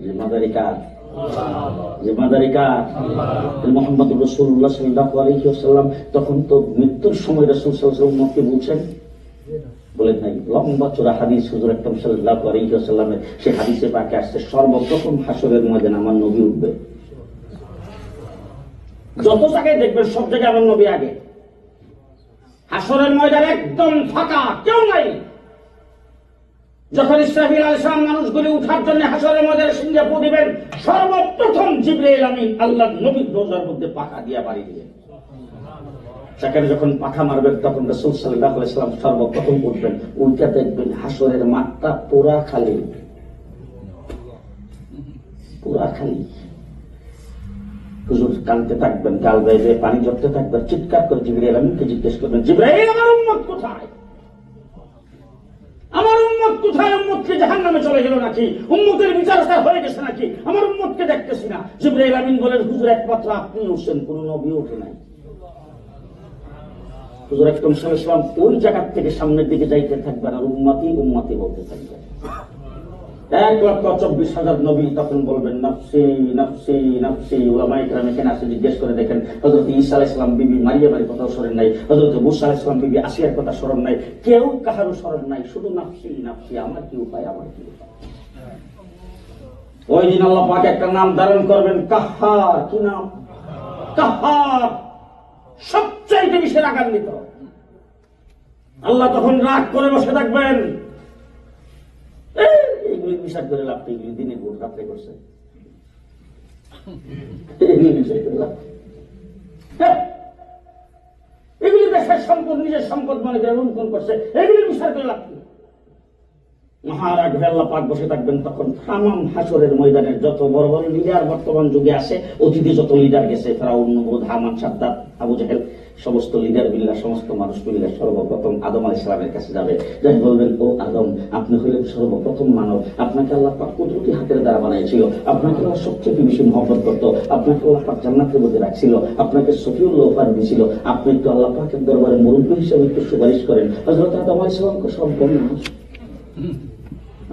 জিম্মাদারি কার? জিম্মাদারি কার? মুহাম্মদ রাসূলুল্লাহ সাল্লাল্লাহু আলাইহি ওয়াসাল্লাম তখন তো মৃত্যুর সময় রাসূল সাল্লাল্লাহু আলাইহি ওয়াসাল্লাম উম্মতকে বলছেন, বলেন নাই? লম্বা চূড়া হাদিস হুজুর আকরাম সাল্লাল্লাহু আলাইহি ওয়াসাল্লামের সেই হাদিসে পাকে আসছে, সর্বপ্রথম হাসরের ময়দানে আমার নবী উঠবে। যত জায়গায় দেখবেন সব জায়গায় আমার নবী আগে। হাসরের ময়দান একদম ফাঁকা, কেউ নাই। যখন ইসরাফিল আলাইহিস সালাম মানুষগুলি উঠার জন্য হাসরের ময়দানে সিংহে পা দিবেন, সর্বপ্রথম জিবরাইল আমিন আল্লাহর নবীর রোজার মধ্যে পাখা দিয়া বাড়ি দিবেন। সেখানে যখন পাখা মারবেন তখন রাসূল সাল্লাল্লাহু আলাইহি ওয়াসাল্লাম সর্বপ্রথম উঠবেন। উল্টা দেখবেন হাসরের মাঠটা পুরা খালি, পুরা খালি। হুজুর কাঁদতে থাকবেন, গাল বেয়ে পানি জড়তে থাকবেন, চিৎকার করে জিবরাইল আমিনকে জিজ্ঞেস করবেন, জিবরাইল আমার উম্মত কোথায়? আমার উম্মত কোথায়? উম্মতকে জাহান্নামে চলে গেল নাকি? উম্মতের বিচার হয়ে গেছে নাকি? আমার উম্মতকে দেখতেছি না। জিবরাইল আমিন বলেন, হুজুর একমাত্র আপনি উঠছেন, কোন নবী ওঠে নাই। হুজুর আকরাম সাল্লাল্লাহু আলাইহি ওয়াসাল্লাম ওই জায়গা থেকে সামনের দিকে যাইতে থাকবেন আর উম্মতি উম্মতি বলতে থাকবেন। 1,24,000 নবী তখন বলবেন নাফসি নাফসি নাফসি। উলামায়ে কেরাম এখানে আসে জিজ্ঞেস করে দেখেন, হযরত ঈসা আলাইহিস সালাম বিবি মারিয়ামের কথা স্মরণ নাই, হযরত মুসা আলাইহিস সালাম বিবি আসিয়ার কথা স্মরণ নাই, কেউ কাহারও স্মরণ নাই, শুধু নাফসি নাফসি, আমার কি উপায়, আমার কি উপায়। ওই দিন আল্লাহ পাক একটা নাম ধারণ করবেন, কাহ্হার। কি নাম? কাহ্হার। সবচাইতে বেশি রাগান্বিত। আল্লাহ তখন রাগ করে বসে থাকবেন। এইগুলি বিচার করে লাভ, এইগুলি দিনে ভোর রাত্রে করছে, এগুলি দেশের সম্পদ, নিজের সম্পদ মনে করে লুণ্ঠন করছে, এগুলি বিচার করে লাভ। মহারাগ আল্লাহ পাক বসে থাকবেন। তখন তামাম হাসরের ময়দানের যত বড় বড় লিডার বর্তমান যুগে আছে, অতীতে যত লিডার গেছে, ফেরাউন, নমরুদ, হামান, সাদ্দাত, আবু জাহেল, সমস্ত লিডার বিল্লাহ, সমস্ত মানুষ মিলে সর্বপ্রথম আদম আলাইহিস সালামের কাছে যাবে। যাই বলবেন, ও আদম, আপনি হলেন সর্বপ্রথম মানব, আপনাকে আল্লাহ পাক কুদরতি হাতের দ্বারা বানিয়েছিল, আপনাকে আল্লাহ সবচেয়ে বেশি মহব্বত করত, আপনাকে আল্লাহ পাক জান্নাতের মধ্যে রাখছিল, আপনাকে সফিউল্লাহ উপহার দিয়েছিল, আপনি তো আল্লাহ পাকের দরবারে মুরব্বী হিসেবে একটু সুপারিশ করেন। হযরত আদম আলাইহিস সালামকে সম্ভব না,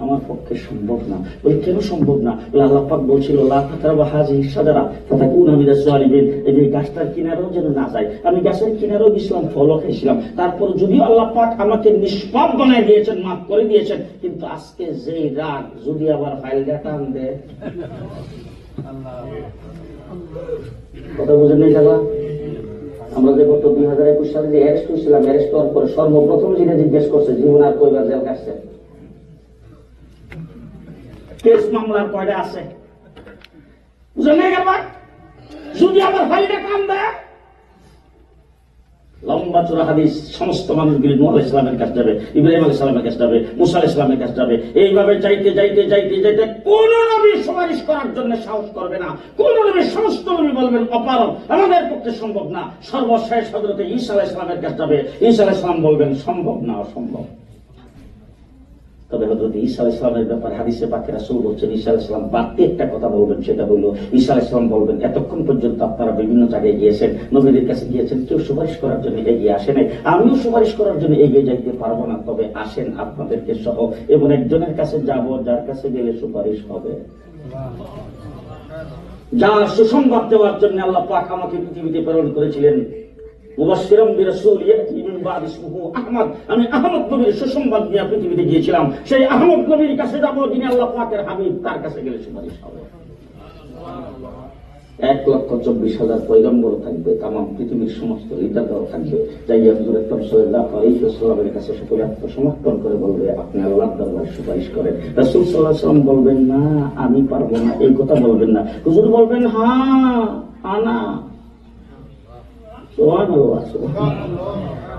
আমার পক্ষে সম্ভব না। বলে কেন সম্ভব না? আল্লাহ পাক বলছিল, লা তাকরাবু হাযিহি শাজারা ফাতাকুনা মিনাজ জালিমিন, এই যে গাছটার কিনারেও যেন না যায়। আমি গাছের কিনারেও গেছিলাম, ফলও খাইছিলাম, তারপর যদিও আল্লাহ পাক আমাকে নিষ্পাপ বানায় দিয়েছেন, মাফ করে দিয়েছেন, কিন্তু আজকে যে রাগ, যদি আবার ফাইলটা টান দেয়, কথা বুঝেন নাই দাদা? আমরা যে গত 2021 সালে যে অ্যারেস্ট হয়েছিলাম, অ্যারেস্ট হওয়ার পরে সর্বপ্রথম যেটা জিজ্ঞেস করছে, জীবন আর কয়বার জেল কাটছে? কেস মামলার কয়টা আছে? যদি আমার ফাইলটা কান দেয়, লম্বা চূড়া হাদিস, সমস্ত মানুষগুলি নূহ আলাইহিস সালামের কাছে যাবে, ইব্রাহিম আলাইহিস সালামের কাছে যাবে, মুসা আলাইহিস সালামের কাছে যাবে। এইভাবে যাইতে যাইতে যাইতে যাইতে কোন নবী সুপারিশ করার জন্য সাহস করবে না। কোন নবী, সমস্ত নবী বলবেন অপারগ, আমাদের পক্ষে সম্ভব না। সর্বশেষ হযরত ঈসা আলাইহিস সালামের কাছে যাবে, ঈসা আলাইহিস সালাম বলবেন সম্ভব না, অসম্ভব। তবে হযরত ঈসা আলাইহিস সালামের ব্যাপারে হাদিসে পাকে রাসূল বলছেন, ঈসা আলাইহিস সালাম বাড়তি একটা কথা বলবেন, সেটা হলো ঈসা আলাইহিস সালাম বলবেন, এতক্ষণ পর্যন্ত আপনারা বিভিন্ন জায়গায় গিয়েছেন, নবীদের কাছে গিয়েছেন, কেউ সুপারিশ করার জন্য এগিয়ে আসে নাই, আমিও সুপারিশ করার জন্য এগিয়ে যাইতে পারবো না, তবে আসেন আপনাদেরকে সহ এবং একজনের কাছে যাব, যার কাছে গেলে সুপারিশ হবে, যার সুসংবাদ দেওয়ার জন্য আল্লাহ পাক আমাকে পৃথিবীতে প্রেরণ করেছিলেন। মুবাশশিরাম বিরাসূল ইয়াতি মিন বাদি ইসমুহু আহমদ। আমি আহমদ নবীর সুসংবাদ নিয়ে পৃথিবীতে গিয়েছিলাম, সেই আহমদ নবীর কাছে যাব, যিনি আল্লাহ পাকের হাবিব, তার কাছে গেলে সুপারিশ হবে। 1,24,000 পয়গম্বর থাকবে, তামাম পৃথিবীর সমস্ত লিডাররাও থাকবে। যাইয়া হুজুর আকরাম সাল্লাল্লাহু আলাইহি ওয়াসাল্লামের কাছে সকলে আত্মসমর্পণ করে বলবে, আপনি আল্লাহর দরবারে সুপারিশ করেন। রাসূল সাল্লাল্লাহু আলাইহি ওয়াসাল্লাম বলবেন, না আমি পারবো না, এই কথা বলবেন না। হুজুর বলবেন, হ্যাঁ আনা।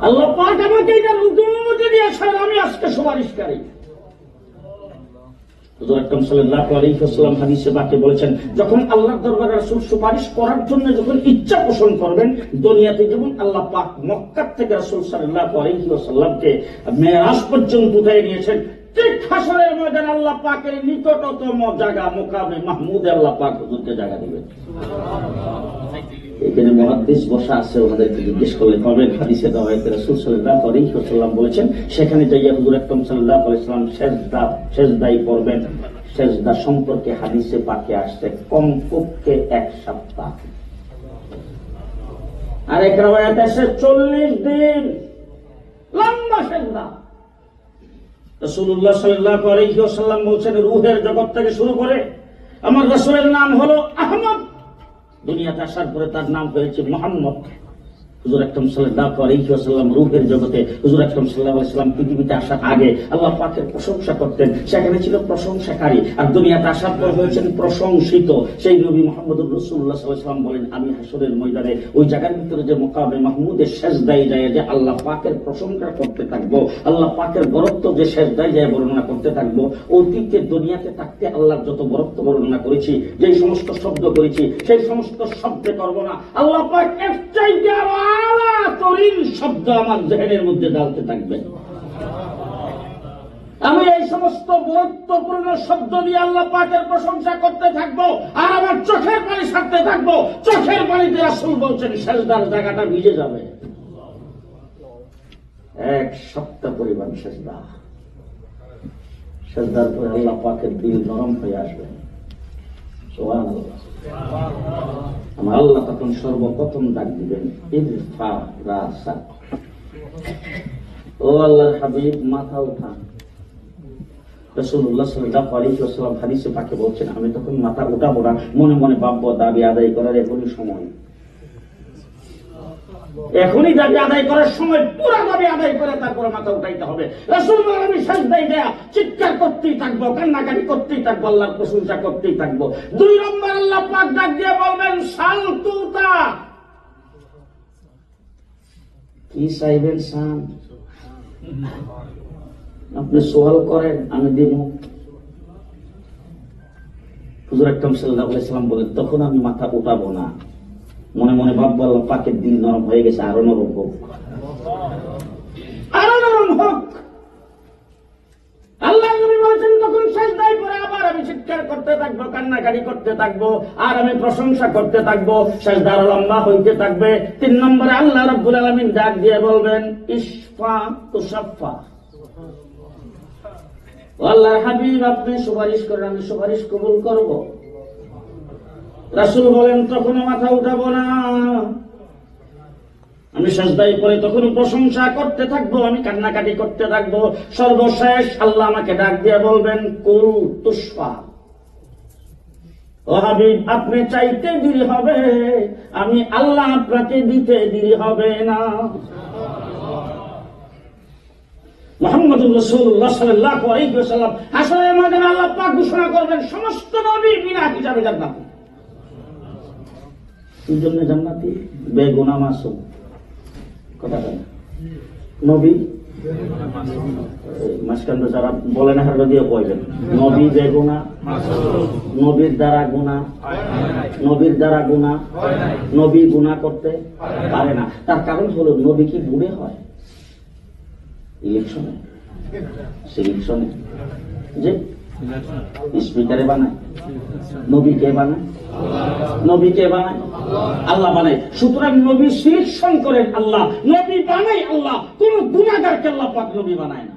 আল্লাহ পাক আমাকে এটা অনুমতি দিয়েছেন, আমি আজকে সুপারিশকারী। হুজুর আকরাম সাল্লাল্লাহু আলাইহি ওয়াসাল্লাম হাদিসে পাকে বলেছেন, যখন আল্লাহর দরবারে রাসূল সুপারিশ করার জন্য যখন ইচ্ছা পোষণ করবেন, দুনিয়াতে যেমন আল্লাহ পাক মক্কা থেকে রাসূল সাল্লাল্লাহু আলাইহি ওয়াসাল্লামকে মেরাজ পর্যন্ত উঠিয়ে নিয়েছেন, ঠিক হাসরের ময়দানে আল্লাহ পাকের নিকটতম জায়গা মুকামে মাহমুদে আল্লাহ পাক হুজুরকে জায়গা দিবেন। এখানে মুহাদ্দিস বসা আছে, ওনাদেরকে জিজ্ঞেস করলে পাবেন, হাদিসে দেওয়া হয়েছে রাসূল সাল্লাল্লাহু আলাইহি ওয়াসাল্লাম বলেছেন, সেখানে যাইয়া হুজুর আকরাম সাল্লাল্লাহু আলাইহি ওয়াসাল্লাম সেজদায় পড়বেন। সেজদা সম্পর্কে হাদিসে পাকে আসছে কমপক্ষে 1 সপ্তাহ, আর এক রাওয়ায়াতে আছে 40 দিন লম্বা সেজদা। রাসূলুল্লাহ সাল্লাল্লাহু আলাইহি ওয়াসাল্লাম বলেছেন, রূহের জগৎ থেকে শুরু করে আমার রাসূলের নাম হলো আহমদ, দুনিয়াতে আসার পরে তার নাম হয়েছে মুহাম্মদ। হুজুর আকরাম সাল্লাল্লাহু আলাইহি ওয়াসাল্লাম রূহের জগতে, হুজুর আকরাম সাল্লাল্লাহু আলাইহি ওয়াসাল্লাম পৃথিবীতে আসার আগে আল্লাহ পাকের প্রশংসা করতেন, সেখানে ছিল প্রশংসাকারী, আর দুনিয়াতে আসার পর হয়েছেন প্রশংসিত। সেই নবী মুহাম্মদুর রাসূলুল্লাহ সাল্লাল্লাহু আলাইহি ওয়াসাল্লাম বলেন, আমি হাসরের ময়দানে ওই জায়গার ভিতরে যে মাকামে মাহমুদের সেজদায় যায় যে আল্লাহ পাকের প্রশংসা করতে থাকবো, আল্লাহ পাকের বরত্ব যে সেজদায় যায় বর্ণনা করতে থাকবো। অতীতে দুনিয়াতে থাকতে আল্লাহর যত বরত্ব বর্ণনা করেছি, যেই সমস্ত শব্দ করেছি, সেই সমস্ত শব্দে করব না, আল্লাহ পাক এর চাইতে আরো আলা তরিন শব্দ আমার জেহেনের মধ্যে ডালতে থাকবে। আমি এই সমস্ত গুরুত্বপূর্ণ শব্দ দিয়ে আল্লাহ পাকের প্রশংসা করতে থাকবো, আর আমার চোখের পানি ছাড়তে থাকবো। চোখের পানিতে রাসূল বলছেন সেজদার জায়গাটা ভিজে যাবে। 1 সপ্তাহ পরিমাণ সেজদা। সেজদার পরে আল্লাহ পাকের দিল নরম হয়ে আসবে। সুবহানাল্লাহ। আমার আল্লাহ তখন সর্বপ্রথম ডাক দিবেন, ইরফা রাসাক, ও আল্লাহর হাবিব মাথা উঠান। রাসূলুল্লাহ সাল্লাল্লাহু আলাইহি ওয়াসাল্লাম হাদিসে পাকে বলছেন, আমি তখন মাথা উঠাবো না, মনে মনে ভাববো দাবি আদায় করার এখনই সময়, এখনই দাবি আদায় করার সময়, পুরো দাবি আদায় করে তারপরে মাথা উঠাইতে হবে। রাসূল বলেন, আমি সেজদায় দেয়া চিৎকার করতেই থাকবো, কান্নাকাটি করতেই থাকবো, আল্লাহর প্রশংসা করতেই থাকবো। 2 নম্বর আল্লাহ পাক ডাক দিয়ে বলবেন, সালতুতা, কি চাইবেন চান, আপনি সওয়াল করেন আমি দেব। হুজুর আকরাম সাল্লাল্লাহু আলাইহি ওয়াসাল্লাম বলেন, তখন আমি মাথা উঠাবো না, মনে মনে ভাববো আল্লাহ পাকের দিল নরম হয়ে গেছে, আরো নরম হোক, আরো নরম হোক। আল্লাহ নবী বলেছেন, তখন সেজদায় পড়ে আবার আমি চিৎকার করতে থাকবো, কান্নাকাটি করতে থাকবো, আর আমি প্রশংসা করতে থাকবো, সেজদা আরো লম্বা হইতে থাকবে। 3 নম্বরে আল্লাহ রাব্বুল আলামিন ডাক দিয়ে বলবেন, ইশফা তুশাফা, আল্লাহর হাবিব আপনি সুপারিশ করেন, আমি সুপারিশ কবুল করব। রাসূল বলেন, তখনও মাথা উঠাবো না, আমি সেজদায় পড়ে তখন প্রশংসা করতে থাকবো, আমি কান্নাকাটি করতে থাকবো। সর্বশেষ আল্লাহ আমাকে ডাক দিয়ে বলবেন, কুল তুশফা, ও হাবিব আপনি চাইতে দেরি হবে, আমি আল্লাহ আপনাকে দিতে দেরি হবে না। মুহাম্মদুর রাসূলুল্লাহ সাল্লাল্লাহু আলাইহি ওয়াসাল্লাম হাসরের ময়দানে আল্লাহ পাক ঘোষণা করবেন, সমস্ত নবী বিনা হিসাবে জান্নাতি। কি জন্য জান্নাতি? বেগুনাহ মাসুম। কথা বলেন, নবী মাসকান্দ যারা বলেন হার দিয়ে কইবেন, নবী বেগুনাহ মাসুম, নবীর দ্বারা গুনাহ, নবীর দ্বারা গুনাহ, নবী গুনাহ করতে পারে না। তার কারণ হলো নবী কি বুড়ে হয় ইলেকশনে, সিলেকশনে, যে স্পিকারে বানায়, নবী কে বানায়? নবী কে বানায়? আল্লাহ বানায়। সুতরাং নবী সিলেকশন করেন আল্লাহ, নবী বানায় আল্লাহ, কোন গুনাহগারকে আল্লাহ পাক নবী বানায় না।